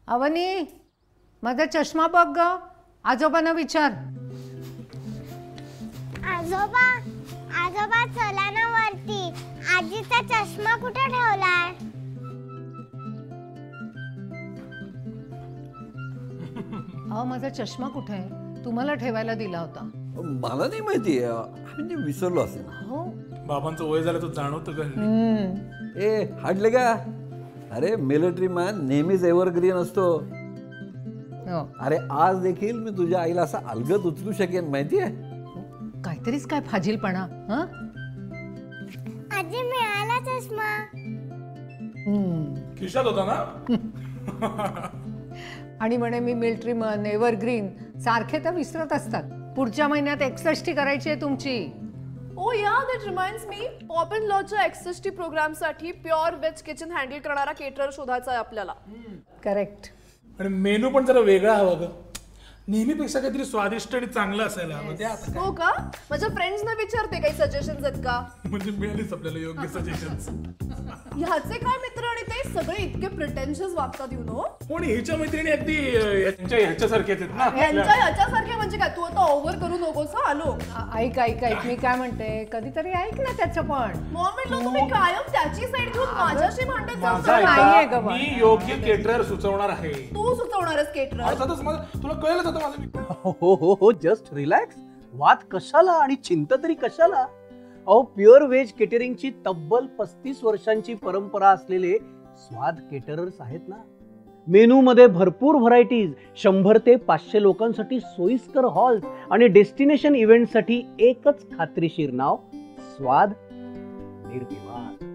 अवनी, माझा चष्मा बघ ग. आजोबांना विचार. आजोबा आजोबा चला ना वरती. आजीचा चष्मा कुठे ठेवलाय? अहो, माझा चष्मा कुठे आहे? तुम्हाला ठेवायला दिला होता. मला नाही माहिती, म्हणजे विसरलो असेल. हो. बाबांचं वय झालं तर जाणवतं का? ए हाडले का? अरे मिलिटरी मॅन नेहमीच एव्हरग्रीन असतो. हो. अरे आज देखील मी तुझ्या आईला असा अलगद उचलू शकेन, माहितीये? काहीतरीच काय फाजीलपणा. हं? आजी मिळाला चष्मा. खिशात होता ना? आणि म्हणे मी मिलिटरी मन, एव्हरग्रीन सारखे तर विसरत असतात. पुढच्या महिन्यात 61 करायची आहे तुमची. Oh yeah, that reminds me, pop in लॉच्या 61 प्रोग्रामसाठी प्युअर वेज किचन हँडल करणारा केटरर शोधायचा आहे आपल्याला. करेक्ट. आणि मेनू पण जरा वेगळा हवा ग. नेहमीपेक्षा काहीतरी स्वादिष्ट आणि चांगलं असायला हवं. ते आता काय? हो का? माझ्या फ्रेंड्सना विचारते काही सजेशन्स आहेत का. म्हणजे मिळालीच आपल्याला योग्य सजेशन्स. ह्याचे काय मित्र आणि ते सगळे इतके प्रिटेन्शियस वागतात यु नो. पण हिच्या मैत्रिणी अगदी ह्याच्यासारख्याच आहेत ना. ह्याच्यासारखे म्हणजे काय? तू आता ओव्हर करू नकोस हा. आलो. ऐक ऐक ऐक, मी काय म्हणते, कधीतरी ऐक ना त्याचं पण. मॉम म्हटलं तुम्ही कायम त्याची साईड घेऊन माझ्याशी भांडत माझा जाता. नाहीये ऐका, ग बा. मी योग्य केटरर सुचवणार आहे. तू सुचवणारच केटरर. अर्थातच तुला कळलं होतं माझं. हो हो हो, जस्ट रिलॅक्स. वाद कशाला आणि चिंता तरी कशाला? अहो, प्युअर व्हेज केटरिंगची तब्बल 35 वर्षांची परंपरा असलेले स्वाद केटरर्स आहेत ना. मेनू मध्ये भरपूर व्हरायटीज, 100 ते 500 लोकांसाठी सोयीस्कर हॉल्स आणि डेस्टिनेशन इव्हेंटसाठी एकच खात्रीशीर नाव, स्वाद निर्विवाद.